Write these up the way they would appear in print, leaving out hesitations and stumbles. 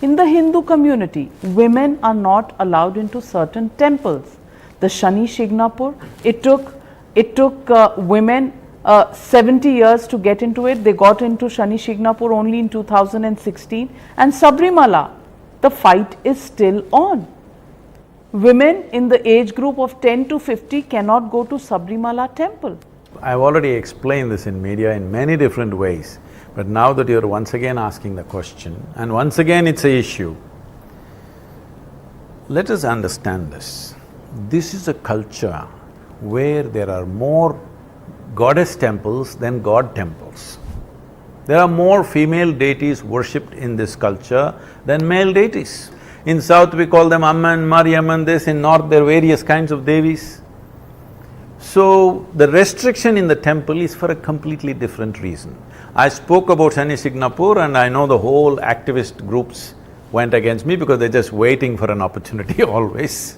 In the Hindu community, women are not allowed into certain temples. The Shani Shignapur, it took women 70 years to get into it. They got into Shani Shignapur only in 2016. And Sabarimala, the fight is still on. Women in the age group of 10 to 50 cannot go to Sabarimala temple. I've already explained this in media in many different ways, but now that you're once again asking the question, and once again it's an issue, let us understand this. This is a culture where there are more goddess temples than god temples. There are more female deities worshipped in this culture than male deities. In south we call them Amman, Mariamman, this, in north there are various kinds of devis. So, the restriction in the temple is for a completely different reason. I spoke about Shani Shignapur and I know the whole activist groups went against me because they're just waiting for an opportunity always.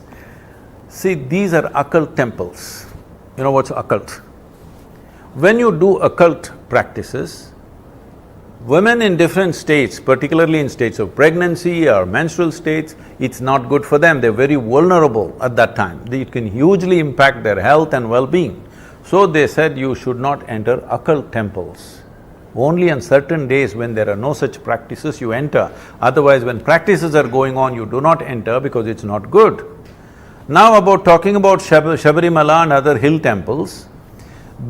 See, these are occult temples. You know what's occult? When you do occult practices, women in different states, particularly in states of pregnancy or menstrual states, it's not good for them, they're very vulnerable at that time. It can hugely impact their health and well-being. So they said you should not enter occult temples. Only on certain days when there are no such practices you enter, otherwise when practices are going on you do not enter because it's not good. Now talking about Shabarimala and other hill temples,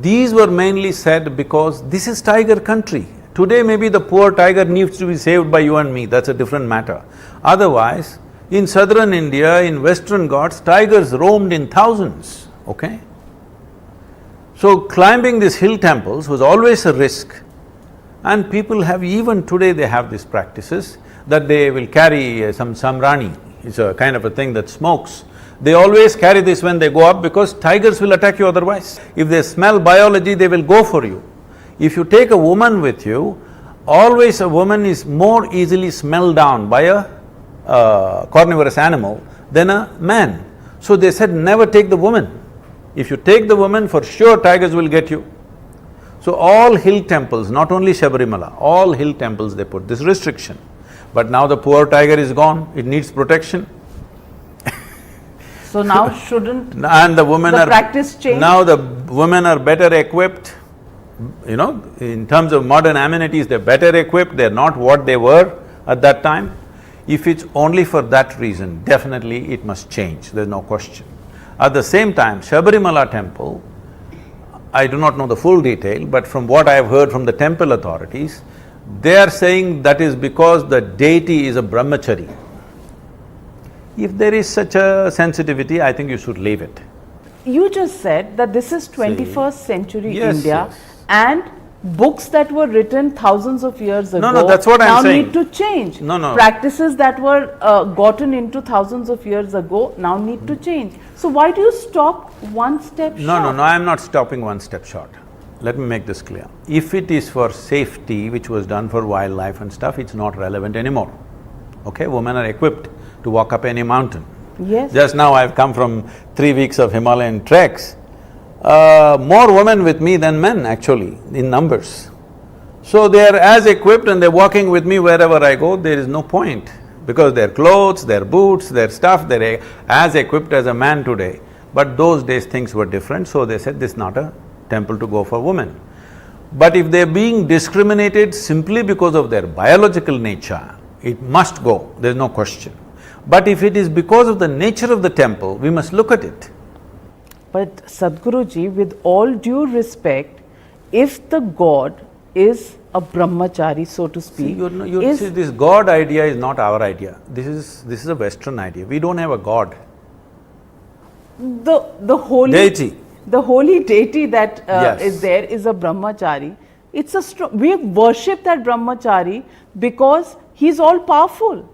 these were mainly said because this is tiger country. Today maybe the poor tiger needs to be saved by you and me, that's a different matter. Otherwise, in southern India, in western Ghats, tigers roamed in thousands, okay? So climbing these hill temples was always a risk, and people have, even today they have these practices that they will carry some samrani, it's a kind of a thing that smokes. They always carry this when they go up because tigers will attack you otherwise. If they smell biology, they will go for you. If you take a woman with you, always a woman is more easily smelled down by a carnivorous animal than a man. So they said never take the woman. If you take the woman, for sure tigers will get you. So all hill temples, not only Shabarimala, all hill temples they put this restriction. But now the poor tiger is gone, it needs protection. So now shouldn't and the women the practice change? Now the women are better equipped, you know, in terms of modern amenities, they're better equipped, they're not what they were at that time. If it's only for that reason, definitely it must change, there's no question. At the same time, Shabarimala temple, I do not know the full detail, but from what I have heard from the temple authorities, they are saying that is because the deity is a brahmachari. If there is such a sensitivity, I think you should leave it. You just said that this is 21st century Yes, India, yes. and books that were written thousands of years ago no, that's what I'm now saying. need to change. No. Practices that were gotten into thousands of years ago now need to change. So why do you stop one step short? No, I am not stopping one step short. Let me make this clear. If it is for safety, which was done for wildlife and stuff, it's not relevant anymore. Okay, women are equipped to walk up any mountain. Yes. Just now I've come from 3 weeks of Himalayan treks. More women with me than men actually, in numbers. So they are as equipped and they're walking with me wherever I go, there is no point. Because their clothes, their boots, their stuff, they're as equipped as a man today. But those days things were different, so they said this is not a temple to go for women. But if they're being discriminated simply because of their biological nature, it must go, there's no question. But if it is because of the nature of the temple, we must look at it. But Sadhguruji, with all due respect, if the god is a brahmachari, so to speak, See, this god idea is not our idea. This is a Western idea. We don't have a god. the holy Deity. The holy deity that Yes. is there is a brahmachari. It's a we worship that brahmachari because he's all powerful.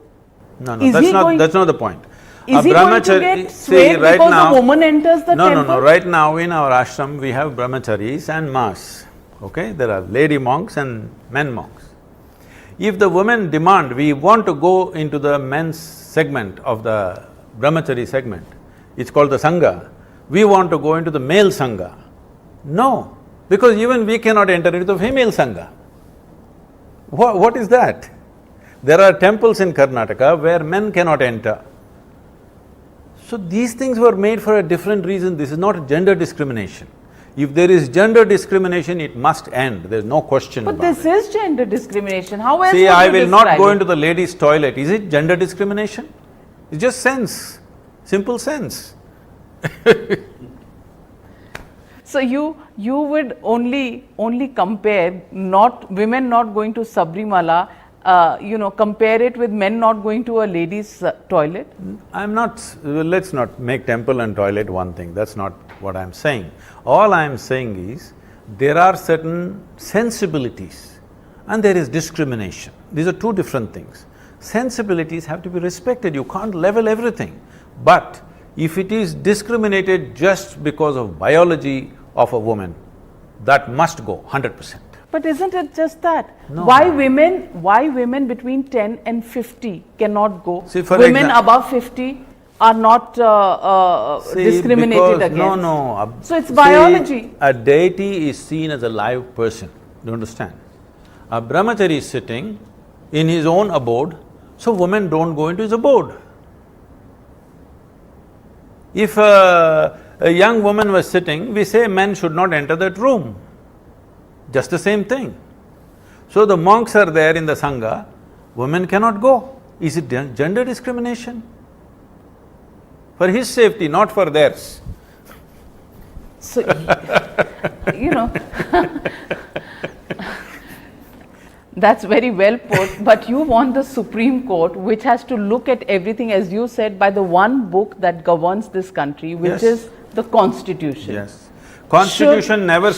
No, Is he going- that's not the point. Is he going to get see, swayed right because now, a woman enters the temple? No, right now in our ashram we have brahmacharis and mas, okay? There are lady monks and men monks. If the women demand, we want to go into the men's segment of the brahmachari segment, it's called the sangha, we want to go into the male sangha. No, because even we cannot enter into the female sangha. What is that? There are temples in Karnataka where men cannot enter. So these things were made for a different reason, this is not gender discrimination. If there is gender discrimination, it must end, there's no question about it. But this is gender discrimination, how else would See, you I will not describe go it? into the ladies' toilet, is it gender discrimination? It's just sense, simple sense. So you would only compare women not going to Shabarimala, compare it with men not going to a ladies' toilet? I'm not… let's not make temple and toilet one thing, that's not what I'm saying. All I'm saying is, there are certain sensibilities and there is discrimination. These are two different things. Sensibilities have to be respected, you can't level everything. But if it is discriminated just because of biology of a woman, that must go 100%. But isn't it just that? No. Why women between 10 and 50 cannot go? See, for women above 50 are not discriminated against. No. So it's biology. See, a deity is seen as a live person, do you understand? A brahmachari is sitting in his own abode, so women don't go into his abode. If a young woman was sitting, we say men should not enter that room. Just the same thing. So the monks are there in the Sangha, women cannot go. Is it gender discrimination? For his safety, not for theirs. So, that's very well put, but you want the Supreme Court, which has to look at everything, as you said, by the one book that governs this country, which is the Constitution. Yes. Constitution never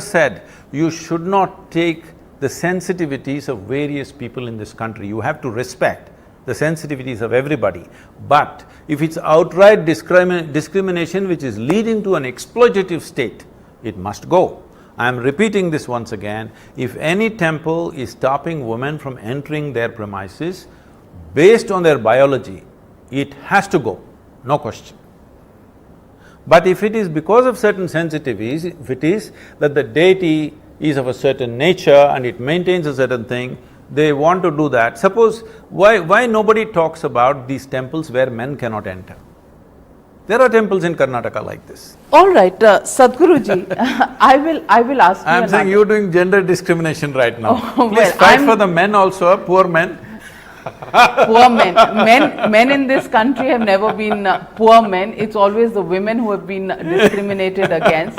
said you should not take the sensitivities of various people in this country. You have to respect the sensitivities of everybody. But if it's outright discrimination which is leading to an exploitative state, it must go. I am repeating this once again, if any temple is stopping women from entering their premises based on their biology, it has to go, no question. But if it is because of certain sensitivities, if it is that the deity is of a certain nature and it maintains a certain thing, they want to do that. Suppose, why nobody talks about these temples where men cannot enter? There are temples in Karnataka like this. All right, Sadhguruji, I will ask you I'm saying you're doing gender discrimination right now. Oh, Please fight for the men also, poor men. Poor men. Men in this country have never been poor men. It's always the women who have been discriminated against.